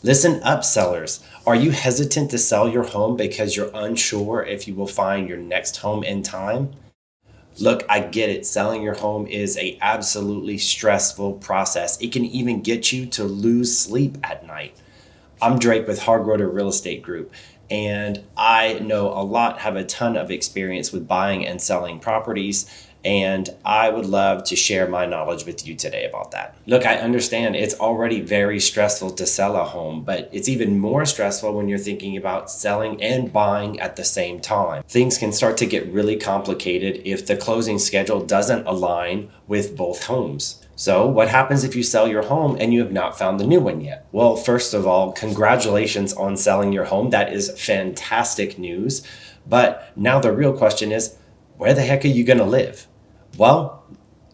Listen up, sellers. Are you hesitant to sell your home because you're unsure if you will find your next home in time? Look, I get it. Selling your home is a absolutely stressful process. It can even get you to lose sleep at night. I'm Drake with Hargroder Real Estate Group, and I know a lot, have a ton of experience with buying and selling properties, and I would love to share my knowledge with you today about that. Look, I understand it's already very stressful to sell a home, but it's even more stressful when you're thinking about selling and buying at the same time. Things can start to get really complicated if the closing schedule doesn't align with both homes. So, what happens if you sell your home and you have not found the new one yet? Well, first of all, congratulations on selling your home. That is fantastic news. But now the real question is, where the heck are you going to live? Well,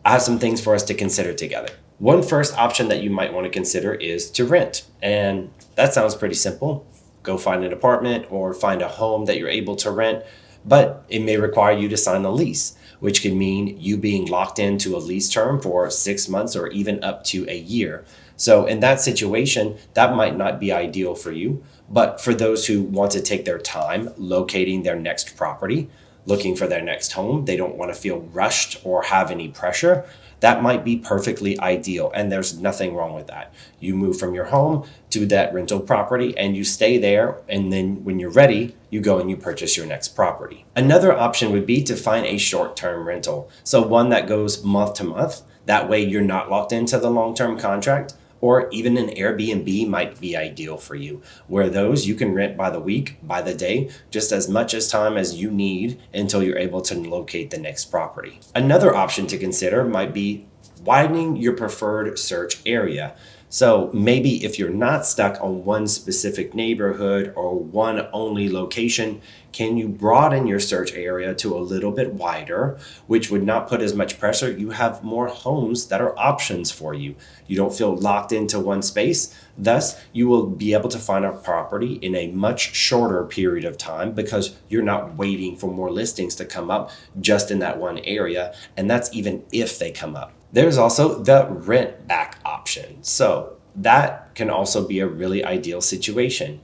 I have some things for us to consider together. One first option that you might want to consider is to rent. And that sounds pretty simple. Go find an apartment or find a home that you're able to rent, but it may require you to sign a lease, which can mean you being locked into a lease term for 6 months or even up to a year. So in that situation, that might not be ideal for you, but for those who want to take their time locating their next property, looking for their next home, they don't want to feel rushed or have any pressure, that might be perfectly ideal. And there's nothing wrong with that. You move from your home to that rental property and you stay there. And then when you're ready, you go and you purchase your next property. Another option would be to find a short-term rental. So one that goes month to month. That way you're not locked into the long-term contract. Or even an Airbnb might be ideal for you, where those you can rent by the week, by the day, just as much as time as you need until you're able to locate the next property. Another option to consider might be widening your preferred search area. So maybe if you're not stuck on one specific neighborhood or one only location, can you broaden your search area to a little bit wider, which would not put as much pressure? You have more homes that are options for you. You don't feel locked into one space. Thus, you will be able to find a property in a much shorter period of time because you're not waiting for more listings to come up just in that one area. And that's even if they come up. There's also the rent back option. So that can also be a really ideal situation.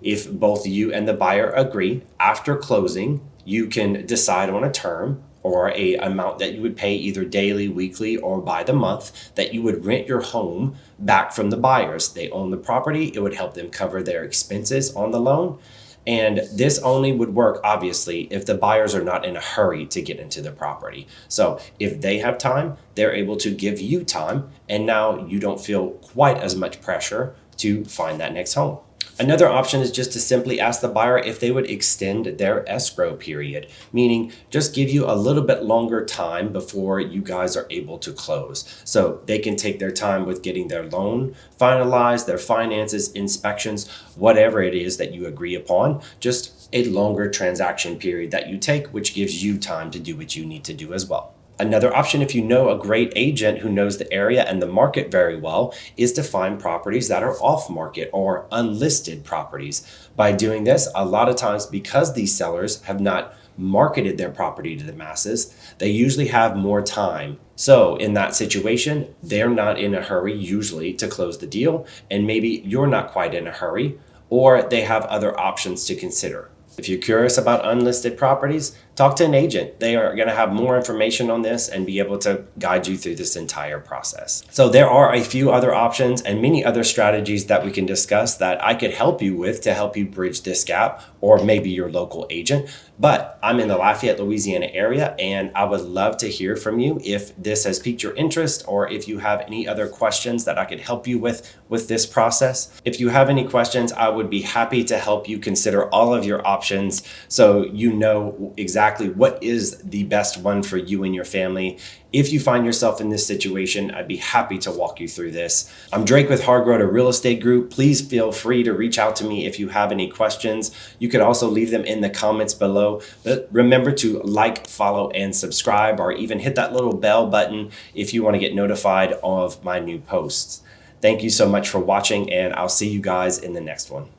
If both you and the buyer agree, after closing, you can decide on a term or a amount that you would pay either daily, weekly, or by the month that you would rent your home back from the buyers. They own the property. It would help them cover their expenses on the loan. And this only would work, obviously, if the buyers are not in a hurry to get into the property. So if they have time, they're able to give you time. And now you don't feel quite as much pressure to find that next home. Another option is just to simply ask the buyer if they would extend their escrow period, meaning just give you a little bit longer time before you guys are able to close. So they can take their time with getting their loan finalized, their finances, inspections, whatever it is that you agree upon, just a longer transaction period that you take, which gives you time to do what you need to do as well. Another option, if you know a great agent who knows the area and the market very well, is to find properties that are off market or unlisted properties. By doing this, a lot of times, because these sellers have not marketed their property to the masses, they usually have more time. So in that situation, they're not in a hurry usually to close the deal, and maybe you're not quite in a hurry, or they have other options to consider. If you're curious about unlisted properties, talk to an agent. They are going to have more information on this and be able to guide you through this entire process. So there are a few other options and many other strategies that we can discuss that I could help you with to help you bridge this gap, or maybe your local agent. But I'm in the Lafayette, Louisiana area, and I would love to hear from you if this has piqued your interest or if you have any other questions that I could help you with this process. If you have any questions, I would be happy to help you consider all of your options so you know exactly what is the best one for you and your family. If you find yourself in this situation, I'd be happy to walk you through this. I'm Drake with Hargroder Real Estate Group. Please feel free to reach out to me if you have any questions. You could also leave them in the comments below. But remember to like, follow, and subscribe, or even hit that little bell button if you want to get notified of my new posts. Thank you so much for watching, and I'll see you guys in the next one.